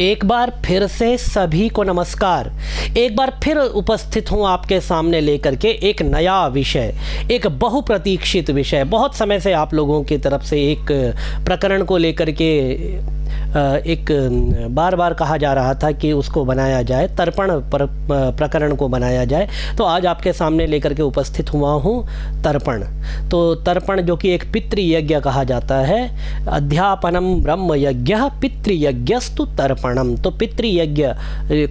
एक बार फिर से सभी को नमस्कार। एक बार फिर उपस्थित हूँ आपके सामने लेकर के एक नया विषय, एक बहुप्रतीक्षित विषय। बहुत समय से आप लोगों की तरफ से एक प्रकरण को लेकर के एक बार बार कहा जा रहा था कि उसको बनाया जाए, तर्पण प्रकरण को बनाया जाए। तो आज आपके सामने लेकर के उपस्थित हुआ हूँ तर्पण। तो तर्पण जो कि एक पितृयज्ञ कहा जाता है, अध्यापनम ब्रह्म यज्ञ पितृयज्ञस्तु तर्पणम। तो पितृयज्ञ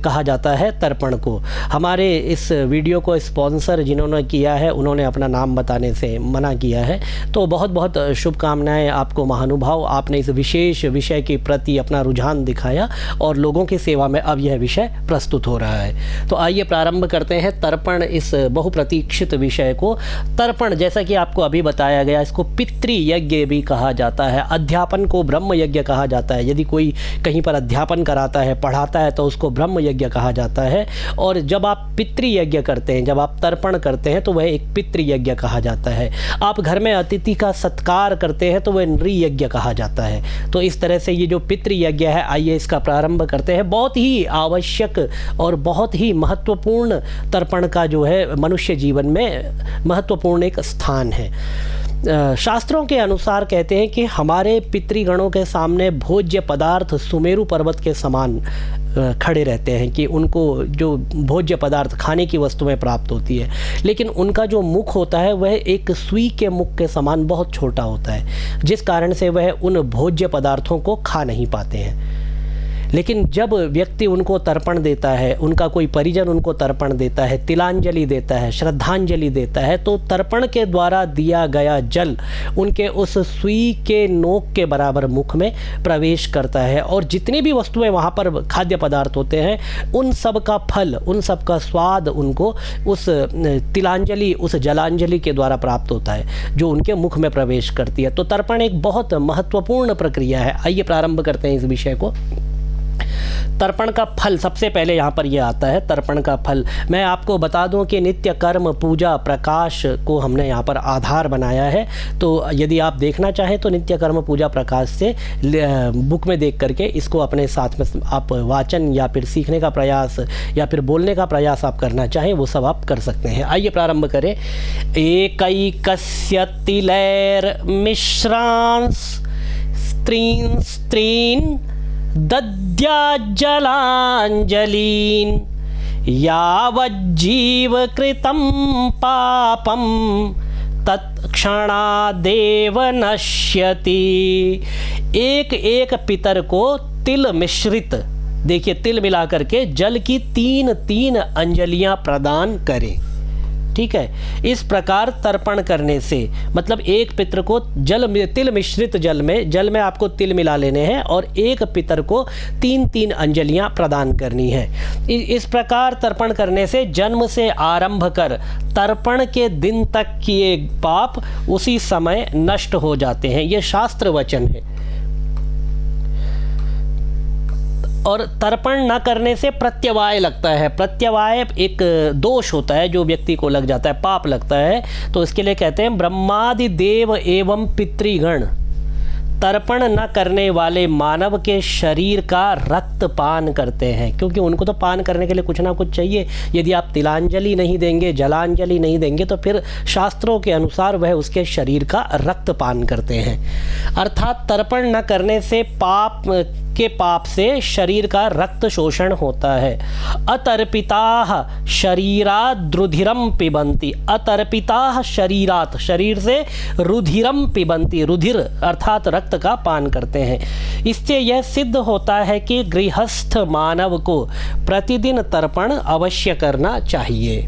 कहा जाता है तर्पण को। हमारे इस वीडियो को स्पॉन्सर जिन्होंने किया है उन्होंने अपना नाम बताने से मना किया है। तो बहुत बहुत शुभकामनाएं आपको महानुभाव, आपने इस विशेष विषय के प्रति अपना रुझान दिखाया और लोगों की सेवा में अब यह विषय प्रस्तुत हो रहा है। तो आइए प्रारंभ करते हैं तर्पण, इस बहुप्रतीक्षित विषय को। तर्पण जैसा कि आपको अभी बताया गया, इसको पितृयज्ञ भी कहा जाता है, अध्यापन को ब्रह्म यज्ञ कहा जाता है। यदि कोई कहीं पर अध्यापन कराता है, पढ़ाता है, तो उसको ब्रह्म यज्ञ कहा जाता है। और जब आप पितृयज्ञ करते हैं, जब आप तर्पण करते हैं, तो वह एक पितृयज्ञ कहा जाता है। आप घर में अतिथि का सत्कार करते हैं तो वह नृयज्ञ कहा जाता है। तो इस तरह से ये जो पितृयज्ञ है, आइए इसका प्रारंभ करते हैं। बहुत ही आवश्यक और बहुत ही महत्वपूर्ण तर्पण का जो है मनुष्य जीवन में महत्वपूर्ण एक स्थान है। शास्त्रों के अनुसार कहते हैं कि हमारे पितृगणों के सामने भोज्य पदार्थ सुमेरु पर्वत के समान खड़े रहते हैं, कि उनको जो भोज्य पदार्थ खाने की वस्तुएं प्राप्त होती है, लेकिन उनका जो मुख होता है वह एक सुई के मुख के समान बहुत छोटा होता है, जिस कारण से वह उन भोज्य पदार्थों को खा नहीं पाते हैं। लेकिन जब व्यक्ति उनको तर्पण देता है, उनका कोई परिजन उनको तर्पण देता है, तिलांजलि देता है, श्रद्धांजलि देता है, तो तर्पण के द्वारा दिया गया जल उनके उस सुई के नोक के बराबर मुख में प्रवेश करता है। और जितनी भी वस्तुएं वहाँ पर खाद्य पदार्थ होते हैं, उन सब का फल, उन सब का स्वाद उनको उस तिलांजलि, उस जलांजलि के द्वारा प्राप्त होता है, जो उनके मुख में प्रवेश करती है। तो तर्पण एक बहुत महत्वपूर्ण प्रक्रिया है। आइए प्रारंभ करते हैं इस विषय को। तर्पण का फल सबसे पहले यहाँ पर यह आता है। तर्पण का फल मैं आपको बता दूं कि नित्य कर्म, पूजा, प्रकाश को हमने यहाँ पर आधार बनाया है। तो यदि आप देखना चाहें तो नित्य कर्म, पूजा, प्रकाश से बुक में देख करके इसको अपने साथ में आप वाचन या फिर सीखने का प्रयास या फिर बोलने का प्रयास आप करना चाहें, वो सब आप कर सकते हैं। आइए प्रारंभ करें। एकैकस्य तिलैर मिश्रांस स्त्रीन स्त्रीन दद्याज्जलांजलीन् यावज्जीव कृतं पापं तत्क्षणादेव नश्यति। एक एक पितर को तिल मिश्रित, देखिए तिल मिला करके जल की 3-3 अंजलियां प्रदान करें। ठीक है, इस प्रकार तर्पण करने से मतलब एक पितर को तिल मिश्रित जल में आपको तिल मिला लेने हैं और एक पितर को 3-3 अंजलियां प्रदान करनी है। इस प्रकार तर्पण करने से जन्म से आरंभ कर तर्पण के दिन तक किए पाप उसी समय नष्ट हो जाते हैं। ये शास्त्र वचन है। और तर्पण न करने से प्रत्यवाय लगता है। प्रत्यवाय एक दोष होता है जो व्यक्ति को लग जाता है, पाप लगता है। तो इसके लिए कहते हैं ब्रह्मादि देव एवं पितृगण तर्पण न करने वाले मानव के शरीर का रक्त पान करते हैं, क्योंकि उनको तो पान करने के लिए कुछ ना कुछ चाहिए। यदि आप तिलांजलि नहीं देंगे, जलांजलि नहीं देंगे, तो फिर शास्त्रों के अनुसार वह उसके शरीर का रक्त पान करते हैं। अर्थात तर्पण न करने से पाप से शरीर का रक्त शोषण होता है। अतर्पिताः शरीरात् रुधिरम पिबन्ति। अतर्पिताः शरीरात्, शरीर से रुधिरम पिबन्ति, रुधिर अर्थात रक्त का पान करते हैं। इससे यह सिद्ध होता है कि गृहस्थ मानव को प्रतिदिन तर्पण अवश्य करना चाहिए।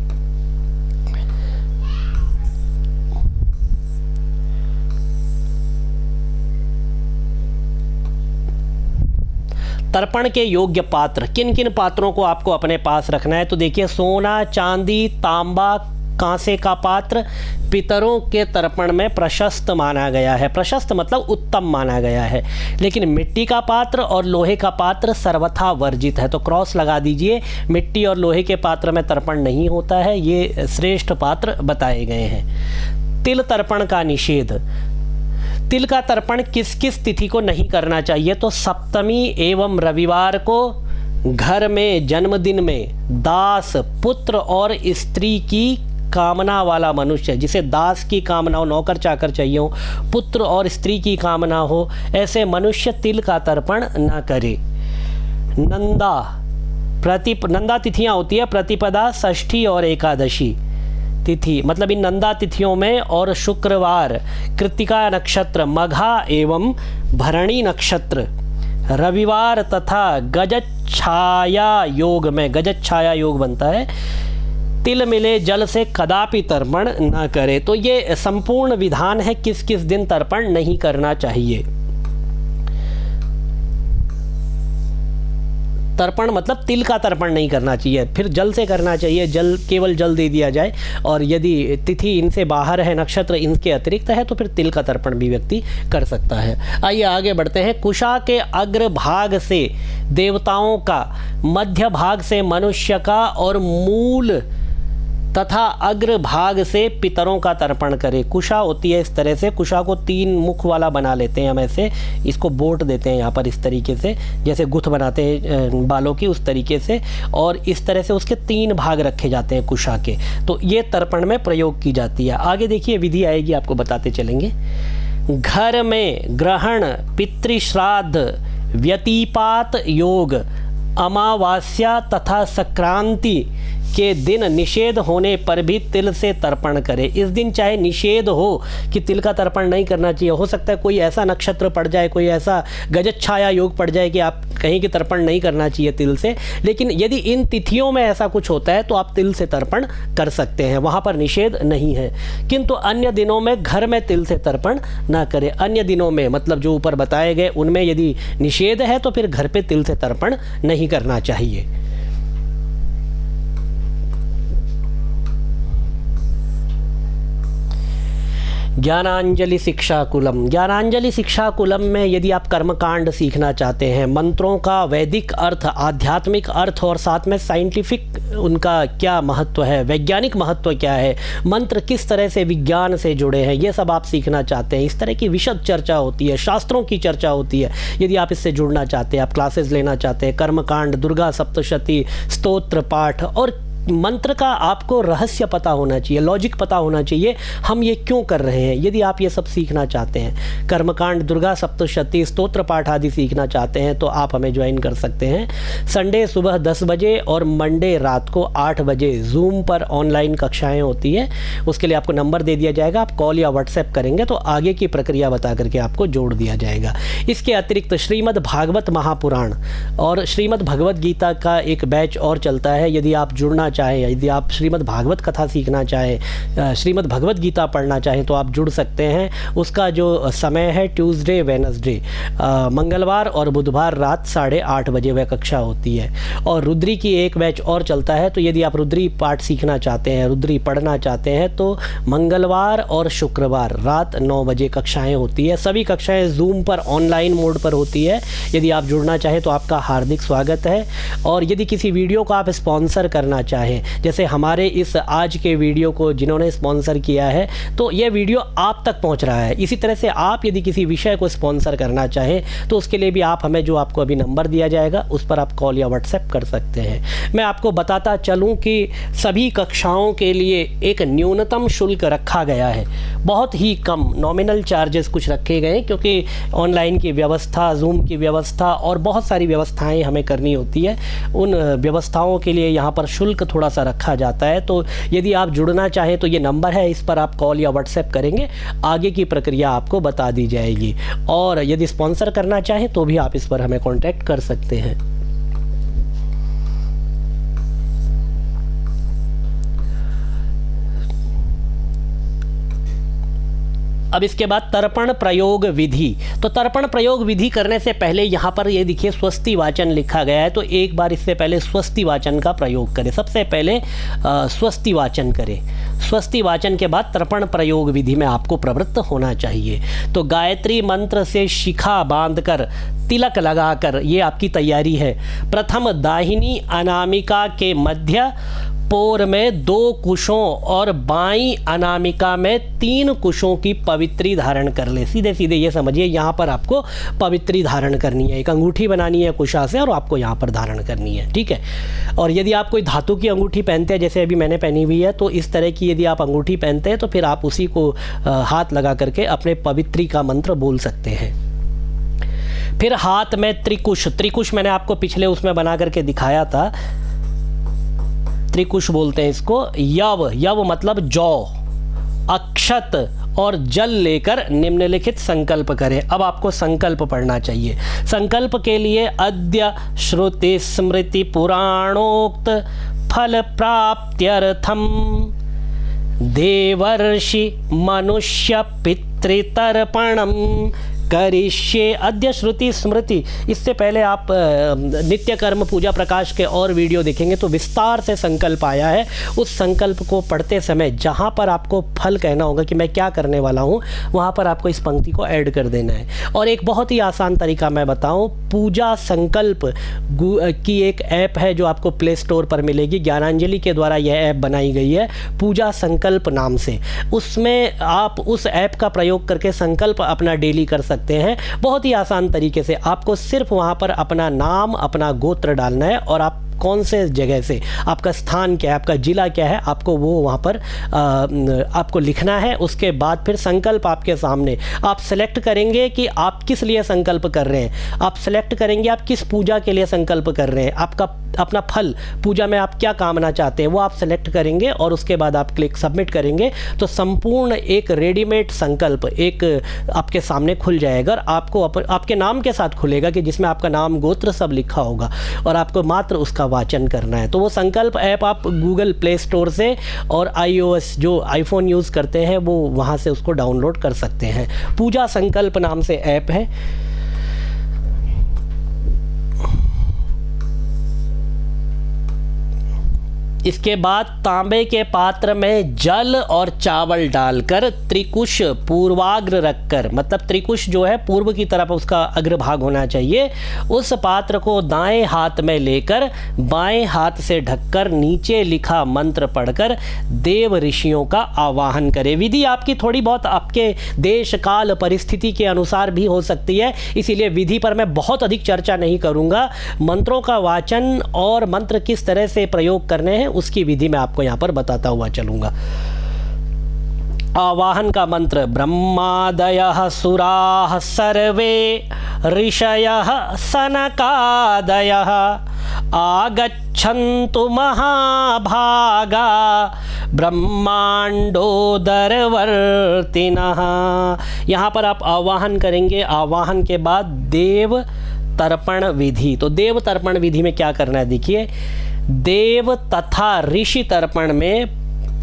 तर्पण के योग्य पात्र, किन किन पात्रों को आपको अपने पास रखना है? तो देखिए, सोना, चांदी, तांबा, कांसे का पात्र पितरों के तर्पण में प्रशस्त माना गया है। प्रशस्त मतलब उत्तम माना गया है। लेकिन मिट्टी का पात्र और लोहे का पात्र सर्वथा वर्जित है। तो क्रॉस लगा दीजिए, मिट्टी और लोहे के पात्र में तर्पण नहीं होता है। ये श्रेष्ठ पात्र बताए गए हैं। तिल तर्पण का निषेध। तिल का तर्पण किस किस तिथि को नहीं करना चाहिए? तो सप्तमी एवं रविवार को, घर में, जन्मदिन में, दास, पुत्र और स्त्री की कामना वाला मनुष्य, जिसे दास की कामना हो, नौकर चाकर चाहिए हो, पुत्र और स्त्री की कामना हो, ऐसे मनुष्य तिल का तर्पण न करे। नंदा तिथियां होती है प्रतिपदा, षष्ठी और एकादशी तिथि, मतलब इन नंदा तिथियों में और शुक्रवार, कृत्तिका नक्षत्र, मघा एवं भरणी नक्षत्र, रविवार तथा गजच्छाया योग में, गजच्छाया योग बनता है, तिल मिले जल से कदापि तर्पण न करे। तो ये संपूर्ण विधान है किस किस दिन तर्पण नहीं करना चाहिए। तर्पण मतलब तिल का तर्पण नहीं करना चाहिए, फिर जल से करना चाहिए, जल केवल जल दे दिया जाए, और यदि तिथि इनसे बाहर है, नक्षत्र इनके अतिरिक्त है, तो फिर तिल का तर्पण भी व्यक्ति कर सकता है। आइए आगे बढ़ते हैं। कुशा के अग्र भाग से देवताओं का, मध्य भाग से मनुष्य का और मूल तथा अग्र भाग से पितरों का तर्पण करे। कुशा होती है इस तरह से, कुशा को 3 मुख वाला बना लेते हैं हम, ऐसे इसको बोट देते हैं यहाँ पर इस तरीके से, जैसे गुथ बनाते हैं बालों की उस तरीके से, और इस तरह से उसके 3 भाग रखे जाते हैं कुशा के। तो ये तर्पण में प्रयोग की जाती है। आगे देखिए विधि आएगी, आपको बताते चलेंगे। घर में ग्रहण, पितृश्राद्ध, व्यतिपात योग, अमावास्या तथा संक्रांति के दिन निषेध होने पर भी तिल से तर्पण करें। इस दिन चाहे निषेध हो कि तिल का तर्पण नहीं करना चाहिए, हो सकता है कोई ऐसा नक्षत्र पड़ जाए, कोई ऐसा गजच्छाया योग पड़ जाए कि आप कहीं कि तर्पण नहीं करना चाहिए तिल से, लेकिन यदि इन तिथियों में ऐसा कुछ होता है तो आप तिल से तर्पण कर सकते हैं, वहाँ पर निषेध नहीं है। किंतु अन्य दिनों में घर में तिल से तर्पण ना करें। अन्य दिनों में मतलब जो ऊपर बताए गए उनमें यदि निषेध है तो फिर घर पे तिल से तर्पण नहीं करना चाहिए। ज्ञानांजलि शिक्षाकुलम। ज्ञानांजलि शिक्षाकुलम में यदि आप कर्मकांड सीखना चाहते हैं, मंत्रों का वैदिक अर्थ, आध्यात्मिक अर्थ और साथ में साइंटिफिक उनका क्या महत्व है, वैज्ञानिक महत्व क्या है, मंत्र किस तरह से विज्ञान से जुड़े हैं, ये सब आप सीखना चाहते हैं, इस तरह की विशद चर्चा होती है, शास्त्रों की चर्चा होती है। यदि आप इससे जुड़ना चाहते हैं, आप क्लासेस लेना चाहते हैं, कर्मकांड, दुर्गा सप्तशती, स्तोत्र पाठ और मंत्र का आपको रहस्य पता होना चाहिए, लॉजिक पता होना चाहिए, हम ये क्यों कर रहे हैं। यदि आप ये सब सीखना चाहते हैं, कर्मकांड, दुर्गा सप्तशती, स्तोत्र पाठ आदि सीखना चाहते हैं, तो आप हमें ज्वाइन कर सकते हैं। संडे सुबह 10 बजे और मंडे रात को 8 बजे जूम पर ऑनलाइन कक्षाएं होती है। उसके लिए आपको नंबर दे दिया जाएगा, आप कॉल या व्हाट्सएप करेंगे तो आगे की प्रक्रिया बता करके आपको जोड़ दिया जाएगा। इसके अतिरिक्त श्रीमद् भागवत महापुराण और श्रीमद् भगवद गीता का एक बैच और चलता है। यदि आप जुड़ना चाहें, यदि आप श्रीमद् भागवत कथा सीखना चाहें, श्रीमद् भगवद गीता पढ़ना चाहें तो आप जुड़ सकते हैं। उसका जो समय है ट्यूसडे, वेडनेसडे, मंगलवार और बुधवार रात 8:30 बजे वह कक्षा होती है। और रुद्री की एक बैच और चलता है, तो यदि आप रुद्री पाठ सीखना चाहते हैं, रुद्री पढ़ना चाहते हैं, तो मंगलवार और शुक्रवार रात 9 बजे कक्षाएं होती है। सभी कक्षाएं जूम पर ऑनलाइन मोड पर होती है। यदि आप जुड़ना चाहें तो आपका हार्दिक स्वागत है। और यदि किसी वीडियो को आप स्पॉन्सर करना चाहें, जैसे हमारे इस आज के वीडियो को जिन्होंने स्पॉन्सर किया है, तो यह वीडियो आप तक पहुंच रहा है। इसी तरह से आप यदि किसी विषय को स्पॉन्सर करना चाहें तो उसके लिए भी आप हमें, जो आपको अभी नंबर दिया जाएगा, उस पर आप कॉल या व्हाट्सएप कर सकते हैं। मैं आपको बताता चलूं कि सभी कक्षाओं के लिए एक न्यूनतम शुल्क रखा गया है, बहुत ही कम नॉमिनल चार्जेस कुछ रखे गए हैं, क्योंकि ऑनलाइन की व्यवस्था, जूम की व्यवस्था और बहुत सारी व्यवस्थाएं हमें करनी होती है। उन व्यवस्थाओं के लिए यहाँ पर शुल्क थोड़ा सा रखा जाता है। तो यदि आप जुड़ना चाहें तो ये नंबर है, इस पर आप कॉल या व्हाट्सएप करेंगे, आगे की प्रक्रिया आपको बता दी जाएगी। और यदि स्पॉन्सर करना चाहें तो भी आप इस पर हमें कांटेक्ट कर सकते हैं। अब इसके बाद तर्पण प्रयोग विधि। तो तर्पण प्रयोग विधि करने से पहले यहाँ पर ये देखिए स्वस्ति वाचन लिखा गया है, तो एक बार इससे पहले स्वस्ति वाचन का प्रयोग करें। सबसे पहले स्वस्ति वाचन करें। स्वस्ति वाचन के बाद तर्पण प्रयोग विधि में आपको प्रवृत्त होना चाहिए। तो गायत्री मंत्र से शिखा बांधकर, तिलक लगाकर, ये आपकी तैयारी है। प्रथम दाहिनी अनामिका के मध्य पोर में 2 कुशों और बाईं अनामिका में 3 कुशों की पवित्री धारण कर ले। सीधे सीधे ये समझिए, यहाँ पर आपको पवित्री धारण करनी है, एक अंगूठी बनानी है कुशा से और आपको यहाँ पर धारण करनी है, ठीक है। और यदि आप कोई धातु की अंगूठी पहनते हैं, जैसे अभी मैंने पहनी हुई है, तो इस तरह की यदि आप अंगूठी पहनते हैं तो फिर आप उसी को हाथ लगा करके अपने पवित्री का मंत्र बोल सकते हैं। फिर हाथ में त्रिकुश, त्रिकुश मैंने आपको पिछले उसमें बना करके दिखाया था, त्रिकुश बोलते हैं इसको। यव, यव मतलब जौ, अक्षत और जल लेकर निम्नलिखित संकल्प करें। अब आपको संकल्प पढ़ना चाहिए। संकल्प के लिए अद्य श्रुति स्मृति पुराणोक्त फल प्राप्त्यर्थम देवर्षि मनुष्य पितृतर्पणम करिष्ये। अद्य श्रुति स्मृति, इससे पहले आप नित्य कर्म पूजा प्रकाश के और वीडियो देखेंगे तो विस्तार से संकल्प आया है। उस संकल्प को पढ़ते समय जहाँ पर आपको फल कहना होगा कि मैं क्या करने वाला हूँ, वहाँ पर आपको इस पंक्ति को ऐड कर देना है। और एक बहुत ही आसान तरीका मैं बताऊँ, पूजा संकल्प की एक ऐप है जो आपको प्ले स्टोर पर मिलेगी, ज्ञानांजलि के द्वारा यह ऐप बनाई गई है पूजा संकल्प नाम से। उसमें आप उस ऐप का प्रयोग करके संकल्प अपना डेली कर सकते हैं, बहुत ही आसान तरीके से। आपको सिर्फ वहां पर अपना नाम, अपना गोत्र डालना है और आप कौन से जगह से, आपका स्थान क्या है, आपका जिला क्या है, आपको वो वहाँ पर आपको लिखना है। उसके बाद फिर संकल्प आपके सामने, आप सेलेक्ट करेंगे कि आप किस लिए संकल्प कर रहे हैं, आप सेलेक्ट करेंगे आप किस पूजा के लिए संकल्प कर रहे हैं, आपका अपना फल, पूजा में आप क्या कामना चाहते हैं वो आप सेलेक्ट करेंगे और उसके बाद आप क्लिक सबमिट करेंगे तो संपूर्ण एक रेडीमेड संकल्प एक आपके सामने खुल जाएगा। और आपको आपके नाम के साथ खुलेगा कि जिसमें आपका नाम गोत्र सब लिखा होगा और आपको मात्र उसका वाचन करना है। तो वो संकल्प ऐप आप गूगल प्ले स्टोर से और iOS जो आईफोन यूज़ करते हैं वो वहाँ से उसको डाउनलोड कर सकते हैं। पूजा संकल्प नाम से ऐप है। इसके बाद तांबे के पात्र में जल और चावल डालकर त्रिकुश पूर्वाग्र रखकर, मतलब त्रिकुश जो है पूर्व की तरफ उसका अग्रभाग होना चाहिए, उस पात्र को दाएं हाथ में लेकर बाएं हाथ से ढककर नीचे लिखा मंत्र पढ़कर देव ऋषियों का आवाहन करें। विधि आपकी थोड़ी बहुत आपके देश काल परिस्थिति के अनुसार भी हो सकती है, इसीलिए विधि पर मैं बहुत अधिक चर्चा नहीं करूंगा। मंत्रों का वाचन और मंत्र किस तरह से प्रयोग करने हैं उसकी विधि मैं आपको यहां पर बताता हुआ चलूंगा। आवाहन का मंत्र, ब्रह्मादयः सुराः सर्वे ऋषयः सनकादयः आगच्छन्तु महाभागा ब्रह्मांडोदरवर्तिनः। यहाँ पर आप आवाहन करेंगे। आवाहन के बाद देव तर्पण विधि। तो देव तर्पण विधि में क्या करना है देखिए, देव तथा ऋषि तर्पण में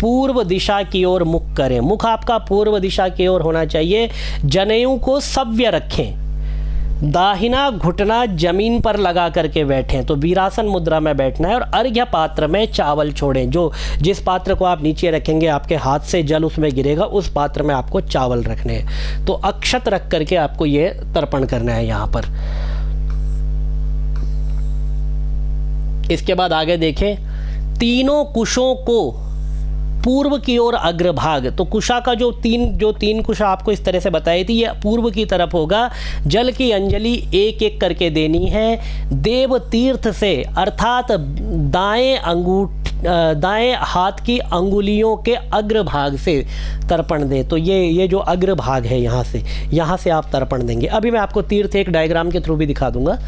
पूर्व दिशा की ओर मुख करें। मुख आपका पूर्व दिशा की ओर होना चाहिए। जनेऊ को सव्य रखें, दाहिना घुटना जमीन पर लगा करके बैठें, तो वीरासन मुद्रा में बैठना है। और अर्घ्य पात्र में चावल छोड़ें। जो जिस पात्र को आप नीचे रखेंगे आपके हाथ से जल उसमें गिरेगा, उस पात्र में आपको चावल रखने हैं। तो अक्षत रख करके आपको ये तर्पण करना है यहाँ पर। इसके बाद आगे देखें, तीनों कुशों को पूर्व की ओर अग्रभाग। तो कुशा का जो तीन कुशा आपको इस तरह से बताई थी, ये पूर्व की तरफ होगा। जल की अंजलि एक एक करके देनी है। देव तीर्थ से अर्थात दाएं हाथ की अंगुलियों के अग्रभाग से तर्पण दें। तो ये जो अग्रभाग है यहाँ से आप तर्पण देंगे। अभी मैं आपको तीर्थ एक डायग्राम के थ्रू भी दिखा दूंगा।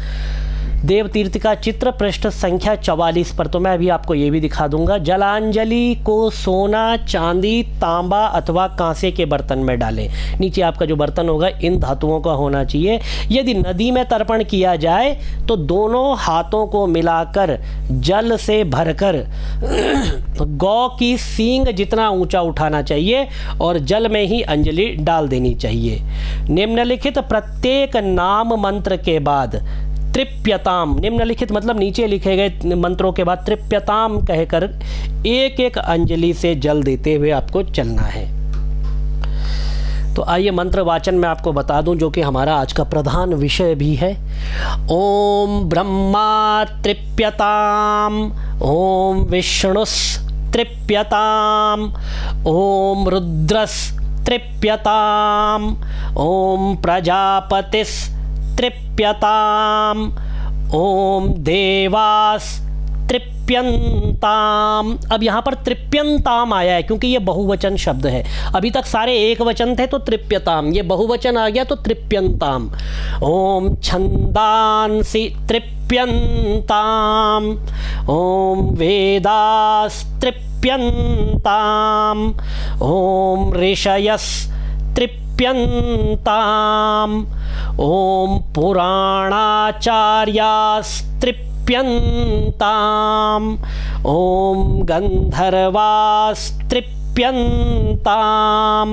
देव तीर्थ का चित्र पृष्ठ संख्या 44 पर, तो मैं अभी आपको ये भी दिखा दूंगा। जलांजलि को सोना, चांदी, तांबा अथवा कांसे के बर्तन में डालें। नीचे आपका जो बर्तन होगा इन धातुओं का होना चाहिए। यदि नदी में तर्पण किया जाए तो दोनों हाथों को मिलाकर जल से भरकर गौ की सींग जितना ऊंचा उठाना चाहिए और जल में ही अंजलि डाल देनी चाहिए। निम्नलिखित प्रत्येक नाम मंत्र के बाद तृप्यताम, निम्नलिखित मतलब नीचे लिखे गए मंत्रों के बाद तृप्यताम कहकर एक एक अंजलि से जल देते हुए आपको चलना है। तो आइए मंत्र वाचन में आपको बता दूं, जो कि हमारा आज का प्रधान विषय भी है। ओम ब्रह्मा तृप्यताम, ओम विष्णुस तृप्यताम्, ॐ रुद्रस् तृप्यताम्, ॐ प्रजापतिस् तृप्यताम्, ॐ देवास तृप्यन्ताम। अब यहाँ पर तृप्यन्ताम आया है क्योंकि ये बहुवचन शब्द है। अभी तक सारे एक वचन थे तो तृप्यताम, ये बहुवचन आ गया तो तृप्यन्ताम। ओम छंदांसि तृप्यन्ताम, ओम वेदास तृप्यन्ताम, ओम ऋषयस तृप्यन्ताम, ओम पुराणाचार्यास तृप्यन्ताम, ओम गंधर्वास तृप्यन्ताम,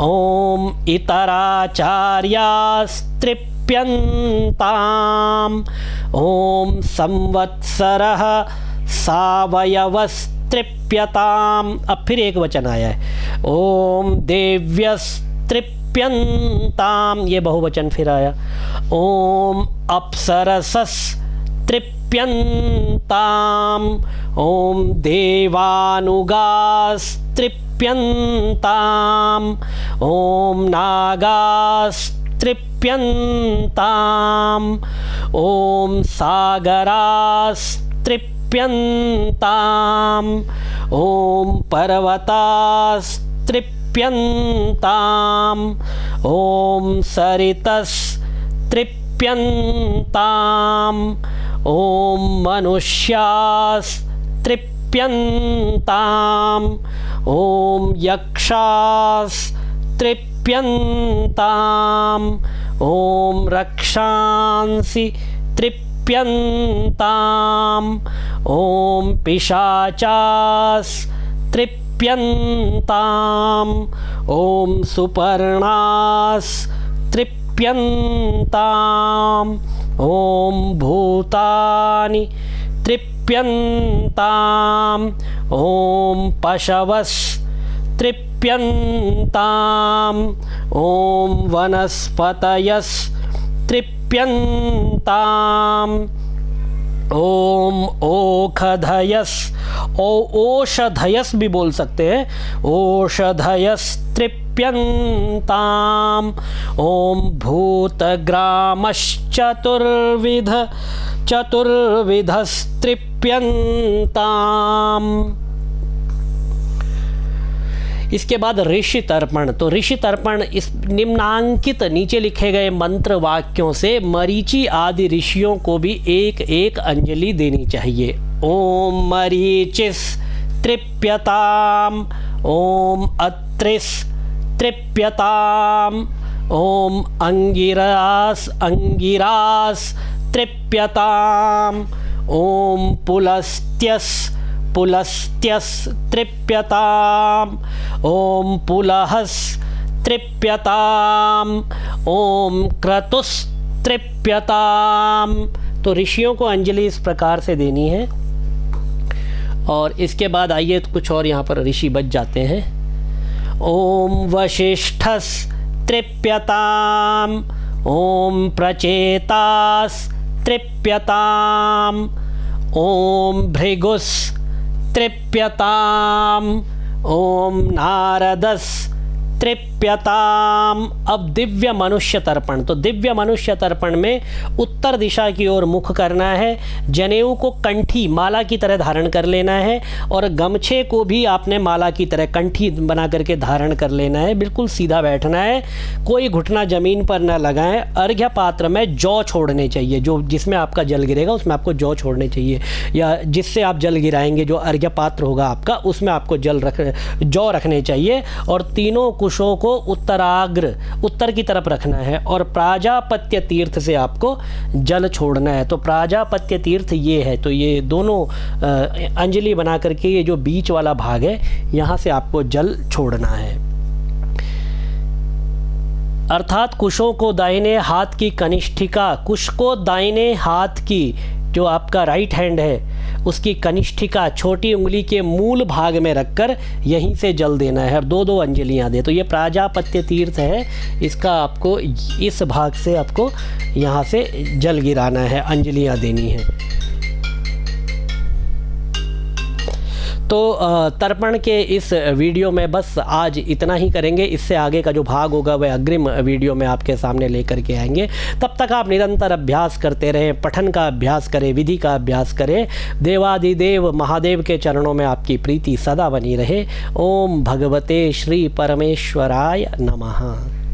ओम इतराचार्यास तृप्यन्ताम, ओम संवत्सरः सावयवस् तृप्यताम। अब फिर एक वचन आया है, ओम देव्यस् तृप्यन्ताम, ये बहुवचन फिर आया। ओम अप्सरसस् तृप्यन्ताम, ओम देवानुगास तृप्यन्ताम, ओम नागास तृप्यन्ताम, ओम सागरास तृप्यन्ताम, ओम पर्वतास तृप्यन्ताम, ओम सरितस तृप्यन्ताम, ओम मनुष्यास तृप्यन्ताम, ओम यक्षास तृप्यन्ताम, ओम रक्षांसि तृप्यन्ताम, ओम पिशाचास तृप्यन्ताम, ओम सुपर्णास तृप्यन्ताम, ओम भूतानि तृप्यन्ताम, ओम पशवस् तृप्यन्ताम, ओम वनस्पतयस् तृप्यन्ताम, ओम ओषधयस्, ओषधयस् भी बोल सकते हैं, ओषधयस् तृप्यन्ताम, ओम भूतग्रामश्चतुर्विध चतुर्विधस्तृप्यन्ताम। इसके बाद ऋषि तर्पण। तो ऋषि तर्पण इस निम्नांकित नीचे लिखे गए मंत्र वाक्यों से मरीचि आदि ऋषियों को भी एक एक अंजलि देनी चाहिए। ओम मरीचिस तृप्यताम, ओम अत्रिस तृप्यताम, ओम अंगिरास अंगिरास तृप्यताम, ओम पुलस्त्यस पुलस्त्यस तृप्यताम, ओम पुलहस तृप्यताम, ओम क्रतुस तृप्यताम। तो ऋषियों को अंजलि इस प्रकार से देनी है। और इसके बाद आइए तो कुछ और यहाँ पर ऋषि बच जाते हैं। ओम वशिष्ठस तृप्यताम, ओम प्रचेतास तृप्यताम, ओम भृगुस तृप्यताम, ओम नारदस तृप्यताम। अब दिव्य मनुष्य तर्पण। तो दिव्य मनुष्य तर्पण में उत्तर दिशा की ओर मुख करना है, जनेऊ को कंठी माला की तरह धारण कर लेना है और गमछे को भी आपने माला की तरह कंठी बना करके धारण कर लेना है। बिल्कुल सीधा बैठना है, कोई घुटना जमीन पर न लगाएं। अर्घ्य पात्र में जौ छोड़ने चाहिए, जो जिसमें आपका जल गिरेगा उसमें आपको जौ छोड़ने चाहिए, या जिससे आप जल गिराएंगे जो अर्घ्य पात्र होगा आपका उसमें आपको जौ रखने चाहिए। और तीनों कुशों को उत्तराग्र उत्तर की तरफ रखना है और प्राजापत्य तीर्थ से आपको जल छोड़ना है। तो प्राजापत्य तीर्थ ये है, तो ये दोनों अंजलि बना करके ये जो बीच वाला भाग है यहाँ से आपको जल छोड़ना है। अर्थात कुशों को दाहिने हाथ की कनिष्ठिका, कुश को दाहिने हाथ की जो आपका राइट हैंड है उसकी कनिष्ठिका छोटी उंगली के मूल भाग में रखकर यहीं से जल देना है और दो दो अंजलियां दे। तो ये प्राजापत्य तीर्थ है, इसका आपको इस भाग से आपको यहाँ से जल गिराना है, अंजलियां देनी है। तो तर्पण के इस वीडियो में बस आज इतना ही करेंगे। इससे आगे का जो भाग होगा वह अग्रिम वीडियो में आपके सामने लेकर के आएंगे। तब तक आप निरंतर अभ्यास करते रहें, पठन का अभ्यास करें, विधि का अभ्यास करें। देवादिदेव महादेव के चरणों में आपकी प्रीति सदा बनी रहे। ओम भगवते श्री परमेश्वराय नमः।